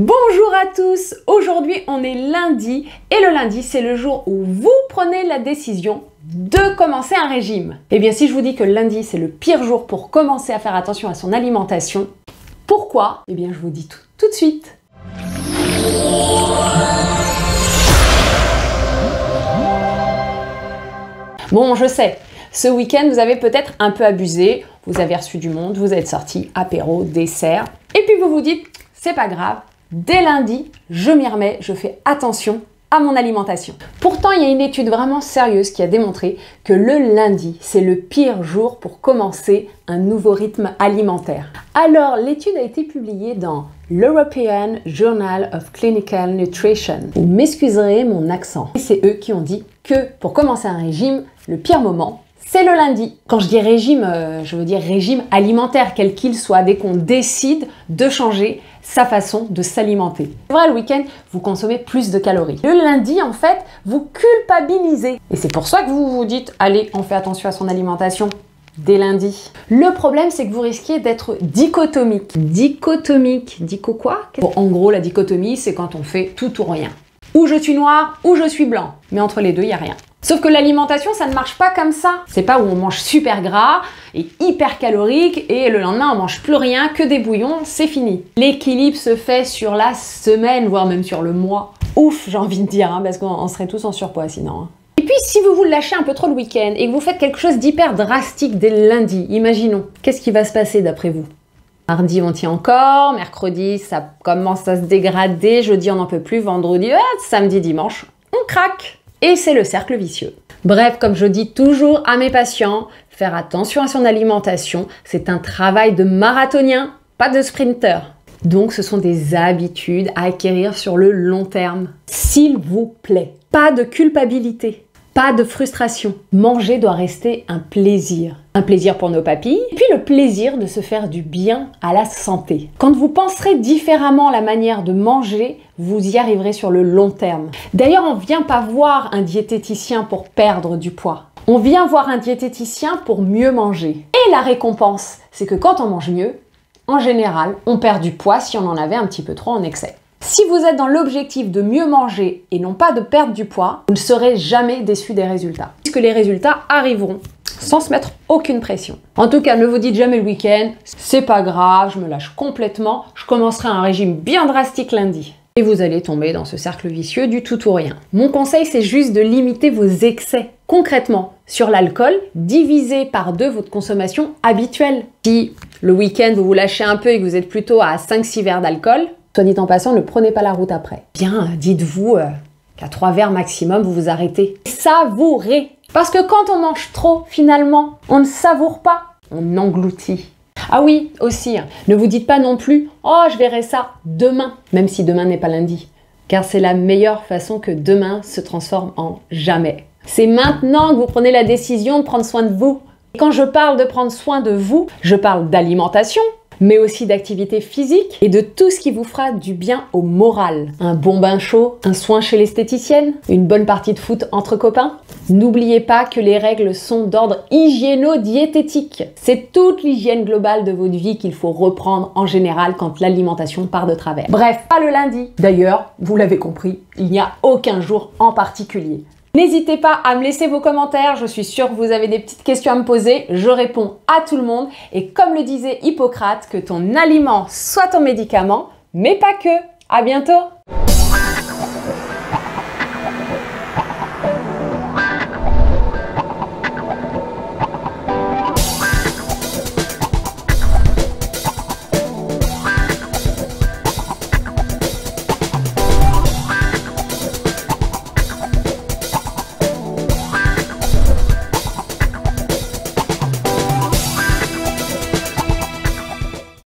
Bonjour à tous, aujourd'hui on est lundi et le lundi c'est le jour où vous prenez la décision de commencer un régime. Et bien si je vous dis que lundi c'est le pire jour pour commencer à faire attention à son alimentation, pourquoi? Et bien je vous dis tout de suite. Bon, je sais, ce week-end vous avez peut-être un peu abusé, vous avez reçu du monde, vous êtes sortis, apéro, dessert, et puis vous vous dites, c'est pas grave, dès lundi, je m'y remets, je fais attention à mon alimentation. Pourtant, il y a une étude vraiment sérieuse qui a démontré que le lundi, c'est le pire jour pour commencer un nouveau rythme alimentaire. Alors, l'étude a été publiée dans l'European Journal of Clinical Nutrition. Vous m'excuserez mon accent. Et c'est eux qui ont dit que pour commencer un régime, le pire moment, c'est le lundi. Quand je dis régime, je veux dire régime alimentaire, quel qu'il soit, dès qu'on décide de changer sa façon de s'alimenter. C'est vrai, le week-end, vous consommez plus de calories. Le lundi, en fait, vous culpabilisez. Et c'est pour ça que vous vous dites, allez, on fait attention à son alimentation dès lundi. Le problème, c'est que vous risquez d'être dichotomique. Dicho quoi? Bon, en gros, la dichotomie, c'est quand on fait tout ou rien. Ou je suis noir, ou je suis blanc. Mais entre les deux, il n'y a rien. Sauf que l'alimentation, ça ne marche pas comme ça. C'est pas où on mange super gras et hyper calorique et le lendemain on mange plus rien, que des bouillons, c'est fini. L'équilibre se fait sur la semaine, voire même sur le mois. Ouf, j'ai envie de dire, hein, parce qu'on serait tous en surpoids sinon. Et puis si vous vous lâchez un peu trop le week-end et que vous faites quelque chose d'hyper drastique dès le lundi, imaginons, qu'est-ce qui va se passer d'après vous? Mardi, on tient encore, mercredi, ça commence à se dégrader, jeudi, on n'en peut plus, vendredi, samedi, dimanche, on craque. Et c'est le cercle vicieux. Bref, comme je dis toujours à mes patients, faire attention à son alimentation, c'est un travail de marathonien, pas de sprinter. Donc ce sont des habitudes à acquérir sur le long terme. S'il vous plaît, pas de culpabilité. Pas de frustration. Manger doit rester un plaisir. Un plaisir pour nos papilles, et puis le plaisir de se faire du bien à la santé. Quand vous penserez différemment la manière de manger, vous y arriverez sur le long terme. D'ailleurs, on ne vient pas voir un diététicien pour perdre du poids. On vient voir un diététicien pour mieux manger. Et la récompense, c'est que quand on mange mieux, en général, on perd du poids si on en avait un petit peu trop en excès. Si vous êtes dans l'objectif de mieux manger et non pas de perdre du poids, vous ne serez jamais déçu des résultats. Puisque les résultats arriveront sans se mettre aucune pression. En tout cas, ne vous dites jamais le week-end, c'est pas grave, je me lâche complètement, je commencerai un régime bien drastique lundi. Et vous allez tomber dans ce cercle vicieux du tout ou rien. Mon conseil, c'est juste de limiter vos excès. Concrètement, sur l'alcool, divisez par 2 votre consommation habituelle. Si le week-end, vous vous lâchez un peu et que vous êtes plutôt à 5-6 verres d'alcool, soit dit en passant, ne prenez pas la route après. Bien, dites-vous qu'à 3 verres maximum, vous vous arrêtez. Savourez. Parce que quand on mange trop, finalement, on ne savoure pas, on engloutit. Ah oui, aussi, ne vous dites pas non plus « Oh, je verrai ça demain », même si demain n'est pas lundi. Car c'est la meilleure façon que demain se transforme en jamais. C'est maintenant que vous prenez la décision de prendre soin de vous. Et quand je parle de prendre soin de vous, je parle d'alimentation, mais aussi d'activité physique et de tout ce qui vous fera du bien au moral. Un bon bain chaud, un soin chez l'esthéticienne, une bonne partie de foot entre copains. N'oubliez pas que les règles sont d'ordre hygiéno-diététique. C'est toute l'hygiène globale de votre vie qu'il faut reprendre en général quand l'alimentation part de travers. Bref, pas le lundi. D'ailleurs, vous l'avez compris, il n'y a aucun jour en particulier. N'hésitez pas à me laisser vos commentaires, je suis sûre que vous avez des petites questions à me poser, je réponds à tout le monde et comme le disait Hippocrate, que ton aliment soit ton médicament, mais pas que. À bientôt!